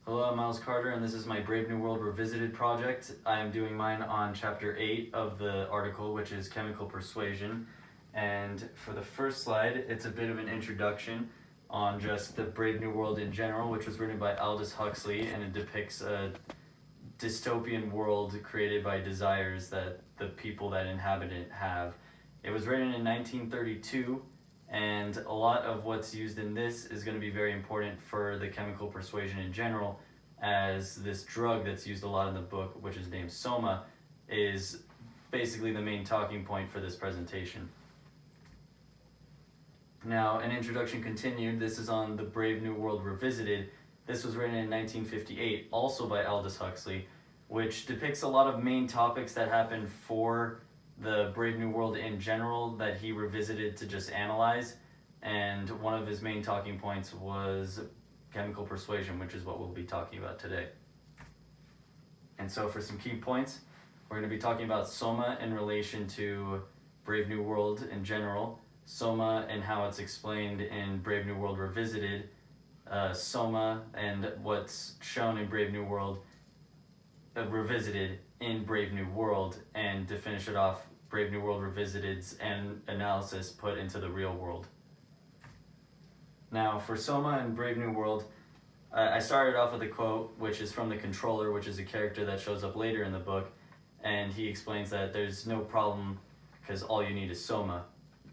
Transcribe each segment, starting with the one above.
Hello, I'm Miles Carter, and this is my Brave New World Revisited project. I am doing mine on Chapter 8 of the article, which is Chemical Persuasion. And for the first slide, it's a bit of an introduction on just the Brave New World in general, which was written by Aldous Huxley, and it depicts a dystopian world created by desires that the people that inhabit it have. It was written in 1932, and a lot of what's used in this is going to be very important for the chemical persuasion in general, as this drug that's used a lot in the book, which is named Soma, is basically the main talking point for this presentation. Now, an introduction continued. This is on the Brave New World Revisited. This was written in 1958, also by Aldous Huxley, which depicts a lot of main topics that happened for the Brave New World in general that he revisited to just analyze. And one of his main talking points was chemical persuasion, which is what we'll be talking about today. And so for some key points, we're going to be talking about Soma in relation to Brave New World in general, Soma and how it's explained in Brave New World Revisited, Soma and what's shown in Brave New World Revisited in Brave New World, and to finish it off, Brave New World Revisited's and analysis put into the real world. Now, for Soma and Brave New World, I started off with a quote, which is from the Controller, which is a character that shows up later in the book, and he explains that there's no problem because all you need is Soma.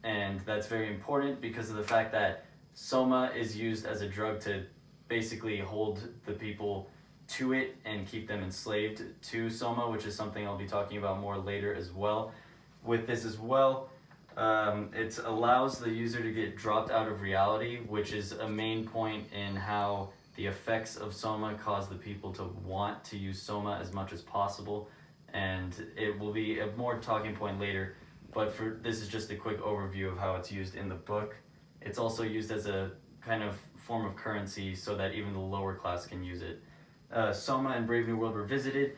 And that's very important because of the fact that Soma is used as a drug to basically hold the people to it and keep them enslaved to Soma, which is something I'll be talking about more later as well. With this as well, it allows the user to get dropped out of reality, which is a main point in how the effects of Soma cause the people to want to use Soma as much as possible, and it will be a more talking point later, but this is just a quick overview of how it's used in the book. It's also used as a kind of form of currency so that even the lower class can use it. Soma and Brave New World Revisited,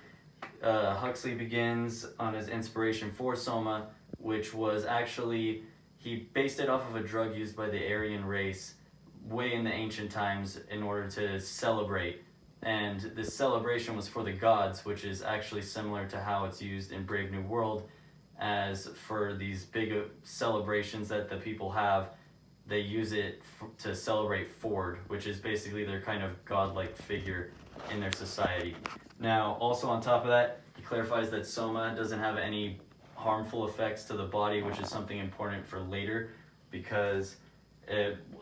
Huxley begins on his inspiration for Soma, which was actually, he based it off of a drug used by the Aryan race way in the ancient times in order to celebrate. And this celebration was for the gods, which is actually similar to how it's used in Brave New World, as for these big celebrations that the people have, they use it to celebrate Ford, which is basically their kind of godlike figure in their society. Now, also on top of that, he clarifies that Soma doesn't have any harmful effects to the body, which is something important for later, because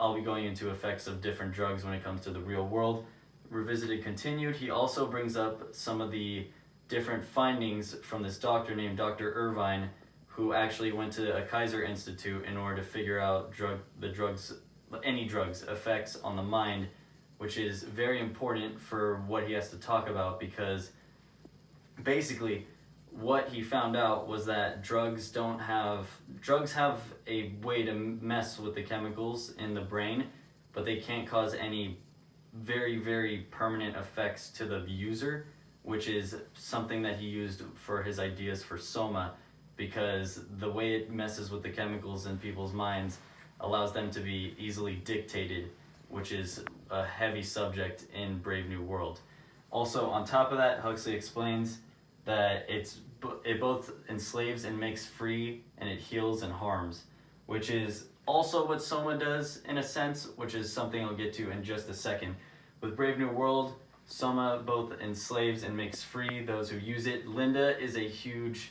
I'll be going into effects of different drugs when it comes to the real world. Revisited continued, he also brings up some of the different findings from this doctor named Dr. Irvine, who actually went to a Kaiser Institute in order to figure out any drugs effects on the mind, which is very important for what he has to talk about, because basically what he found out was that drugs have a way to mess with the chemicals in the brain, but they can't cause any very, very permanent effects to the user, which is something that he used for his ideas for Soma, because the way it messes with the chemicals in people's minds allows them to be easily dictated, which is a heavy subject in Brave New World. Also, on top of that, Huxley explains that it both enslaves and makes free, and it heals and harms, which is also what Soma does in a sense, which is something I'll get to in just a second. With Brave New World, Soma both enslaves and makes free those who use it. Linda is a huge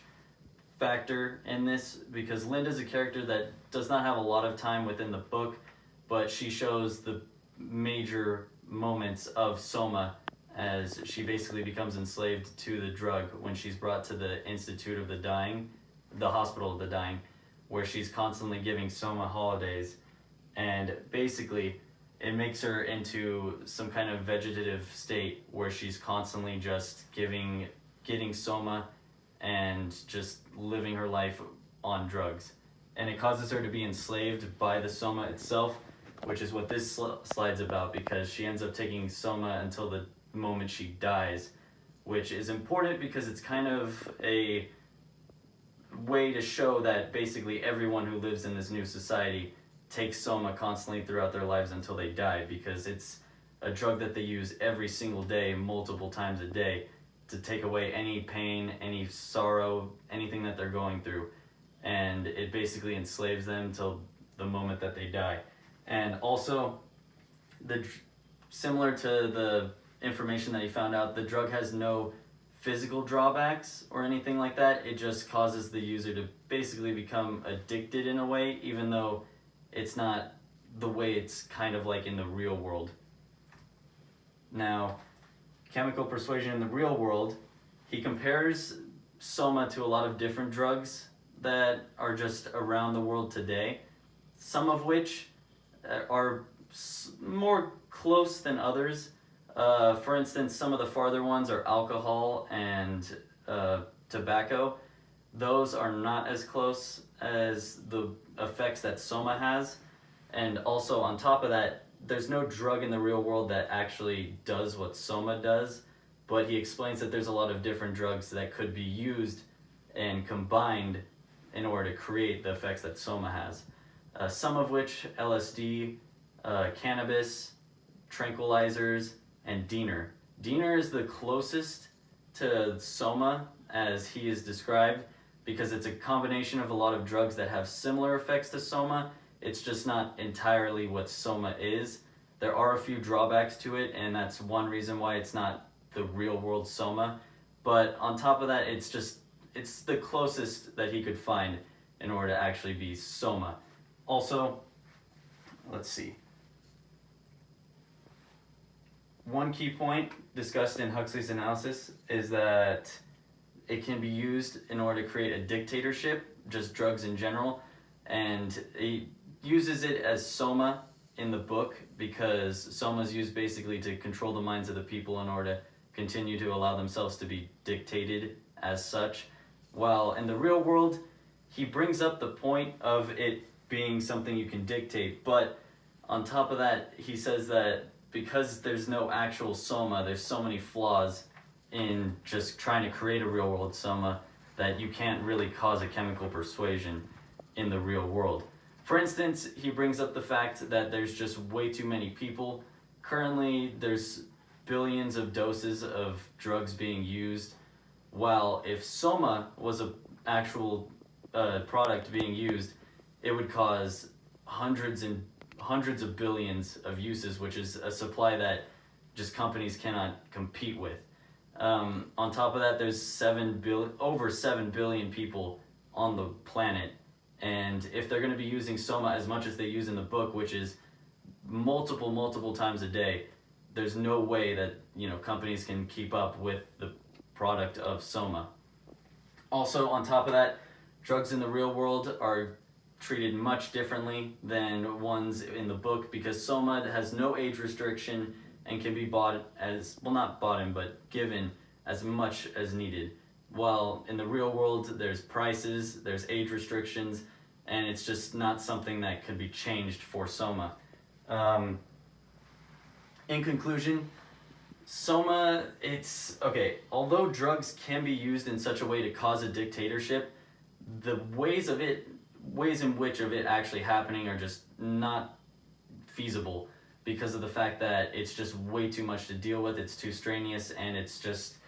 factor in this, because Linda's a character that does not have a lot of time within the book, but she shows the major moments of Soma as she basically becomes enslaved to the drug when she's brought to the Institute of the Dying, the Hospital of the Dying, where she's constantly giving Soma holidays, and basically it makes her into some kind of vegetative state where she's constantly just getting Soma and just living her life on drugs. And it causes her to be enslaved by the Soma itself, which is what this slide's about, because she ends up taking Soma until the moment she dies, which is important because it's kind of a way to show that basically everyone who lives in this new society takes Soma constantly throughout their lives until they die, because it's a drug that they use every single day, multiple times a day, to take away any pain, any sorrow, anything that they're going through. And it basically enslaves them till the moment that they die. And also, similar to the information that he found out, the drug has no physical drawbacks or anything like that. It just causes the user to basically become addicted in a way, even though it's not the way it's kind of like in the real world. Now, chemical persuasion in the real world, he compares soma to a lot of different drugs that are just around the world today, some of which are more close than others. For instance, some of the farther ones are alcohol and tobacco. Those are not as close as the effects that soma has. And also on top of that, there's no drug in the real world that actually does what soma does, but he explains that there's a lot of different drugs that could be used and combined in order to create the effects that soma has. Some of which, LSD, cannabis, tranquilizers, and Diener. Diener is the closest to soma as he is described, because it's a combination of a lot of drugs that have similar effects to soma. It's just not entirely what soma is. There are a few drawbacks to it, and that's one reason why it's not the real world soma. But on top of that, it's the closest that he could find in order to actually be soma. Also, let's see. One key point discussed in Huxley's analysis is that it can be used in order to create a dictatorship, just drugs in general, and he uses it as soma in the book because soma is used basically to control the minds of the people in order to continue to allow themselves to be dictated as such. While in the real world, he brings up the point of it being something you can dictate, but on top of that, he says that because there's no actual soma, there's so many flaws in just trying to create a real world soma that you can't really cause a chemical persuasion in the real world. For instance, he brings up the fact that there's just way too many people. Currently, there's billions of doses of drugs being used, while if soma was an actual product being used, it would cause hundreds of billions of uses, which is a supply that just companies cannot compete with. On top of that, there's over 7 billion people on the planet, and if they're going to be using soma as much as they use in the book, which is multiple times a day, there's no way that companies can keep up with the product of soma. Also, on top of that, drugs in the real world are treated much differently than ones in the book because soma has no age restriction and can be bought as, well, not bought in, but given as much as needed. While in the real world, there's prices, there's age restrictions, and it's just not something that could be changed for soma. In conclusion, soma, although drugs can be used in such a way to cause a dictatorship, the ways in which it actually happening are just not feasible because of the fact that it's just way too much to deal with, it's too strenuous, and it's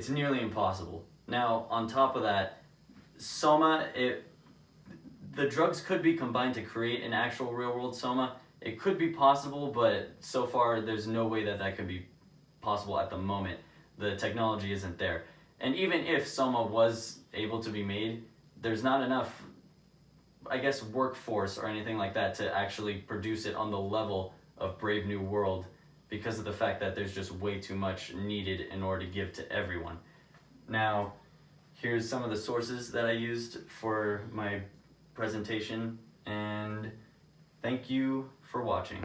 nearly impossible. Now, on top of that, soma, the drugs could be combined to create an actual real-world soma. It could be possible, but so far there's no way that could be possible at the moment. The technology isn't there. And even if soma was able to be made, there's not enough, workforce or anything like that to actually produce it on the level of Brave New World because of the fact that there's just way too much needed in order to give to everyone. Now, here's some of the sources that I used for my presentation, and thank you for watching.